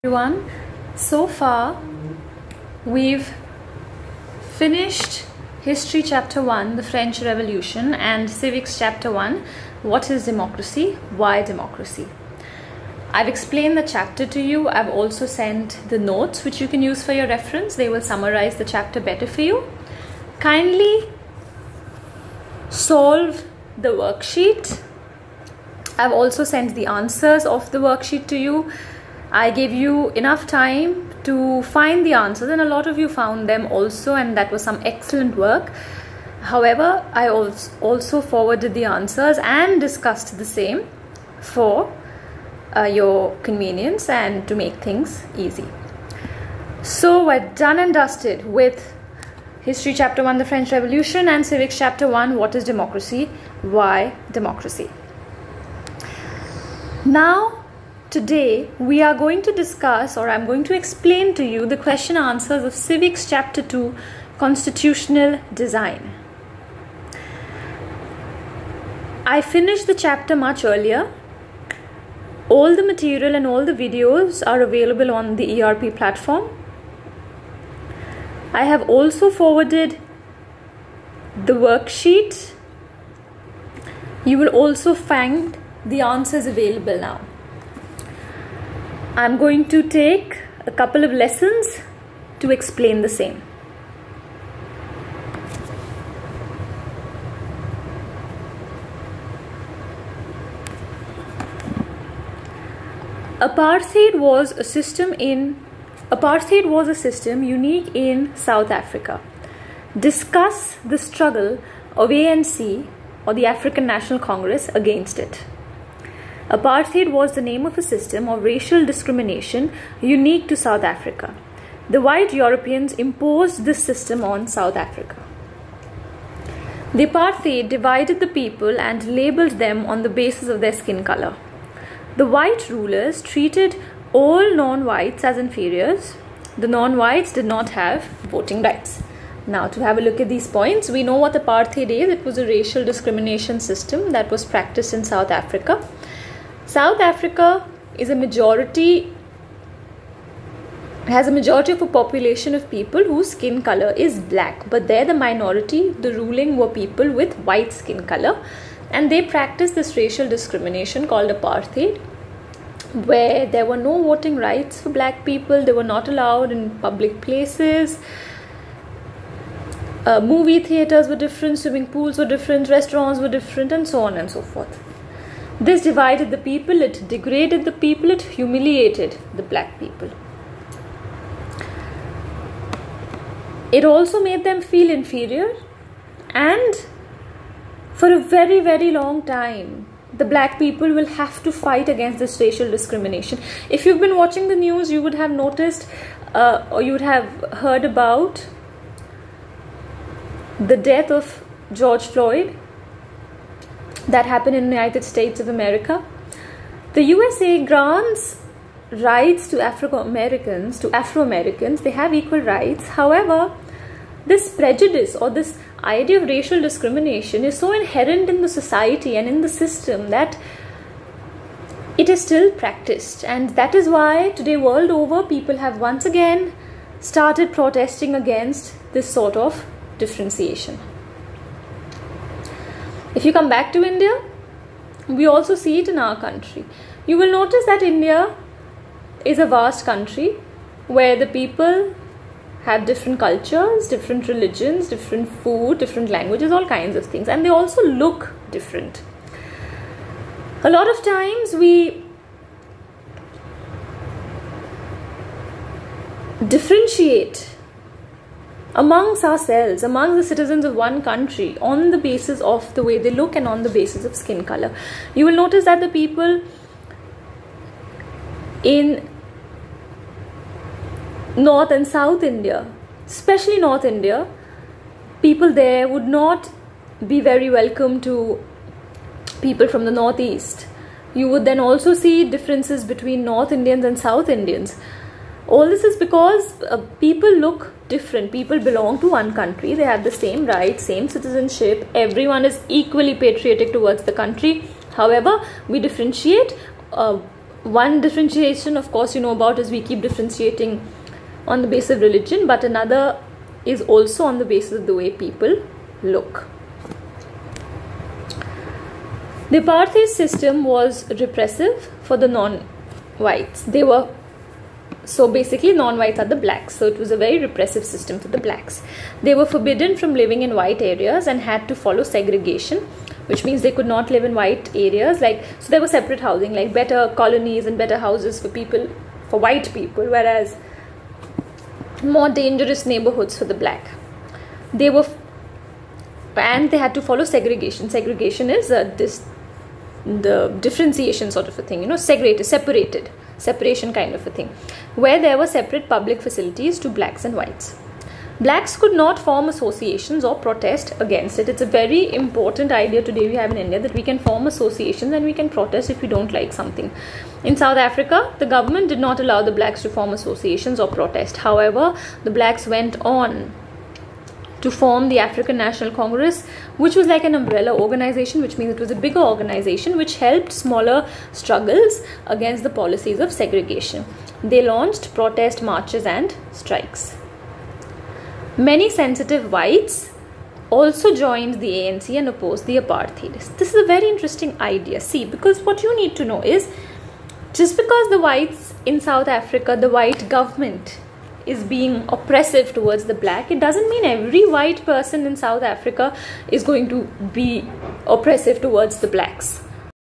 Everyone, so far we've finished History Chapter 1, the French Revolution, and Civics Chapter 1, what is democracy, why democracy. I've explained the chapter to you. I've also sent the notes which you can use for your reference. They will summarize the chapter better for you. Kindly solve the worksheet. I've also sent the answers of the worksheet to you. I gave you enough time to find the answers, and a lot of you found them also, and that was some excellent work. However, I also forwarded the answers and discussed the same for your convenience and to make things easy. So we're done and dusted with History Chapter 1, the French Revolution, and Civics Chapter 1, what is democracy, why democracy. Now, today we are going to discuss, or I'm going to explain to you, the question answers of Civics Chapter 2, Constitutional Design. I finished the chapter much earlier. All the material and all the videos are available on the ERP platform. I have also forwarded the worksheet. You will also find the answers available now. I'm going to take a couple of lessons to explain the same. Apartheid was a system unique in South Africa. Discuss the struggle of ANC, or the African National Congress, against it. Apartheid was the name of a system of racial discrimination unique to South Africa. The white Europeans imposed this system on South Africa. The apartheid divided the people and labeled them on the basis of their skin color. The white rulers treated all non-whites as inferiors. The non-whites did not have voting rights. Now, to have a look at these points, we know what apartheid is. It was a racial discrimination system that was practiced in South Africa. South Africa has a majority of a population of people whose skin color is black, but they're the minority. The ruling were people with white skin color, and they practiced this racial discrimination called apartheid, where there were no voting rights for black people. They were not allowed in public places. Movie theaters were different, swimming pools were different, restaurants were different, and so on and so forth. This divided the people, it degraded the people, it humiliated the black people. It also made them feel inferior, and for a very, very long time, the black people will have to fight against this racial discrimination. If you've been watching the news, you would have noticed or you would have heard about the death of George Floyd that happened in the United States of America. The USA grants rights to Afro-Americans. They have equal rights. However, this prejudice or this idea of racial discrimination is so inherent in the society and in the system that it is still practiced. And that is why today, world over, people have once again started protesting against this sort of differentiation. If you come back to India, we also see it in our country. You will notice that India is a vast country where the people have different cultures, different religions, different food, different languages, all kinds of things, and they also look different. A lot of times we differentiate amongst ourselves, among the citizens of one country, on the basis of the way they look and on the basis of skin color. You will notice that the people in North and South India, especially North India, people there would not be very welcome to people from the Northeast. You would then also see differences between North Indians and South Indians. All this is because people look different. People belong to one country. They have the same rights, same citizenship. Everyone is equally patriotic towards the country. However, we differentiate one differentiation, of course, you know about is we keep differentiating on the basis of religion, but another is also on the basis of the way people look. The apartheid system was repressive for the non-whites. So basically non-whites are the blacks, so it was a very repressive system for the blacks. They were forbidden from living in white areas and had to follow segregation, which means they could not live in white areas. So there was separate housing, like better colonies and better houses for white people, whereas more dangerous neighborhoods for the black. And they had to follow segregation. Segregation is the differentiation sort of a thing, you know, separation kind of a thing, where there were separate public facilities to blacks and whites. Blacks could not form associations or protest against it. It's a very important idea today we have in India, that we can form associations and we can protest if we don't like something. In South Africa, the government did not allow the blacks to form associations or protest. However, the blacks went on to form the African National Congress, which was like an umbrella organization, which means it was a bigger organization which helped smaller struggles against the policies of segregation. They launched protest marches and strikes. Many sensitive whites also joined the ANC and opposed the apartheid. This is a very interesting idea. See, because what you need to know is, just because the whites in South Africa, the white government is being oppressive towards the black, it doesn't mean every white person in South Africa is going to be oppressive towards the blacks.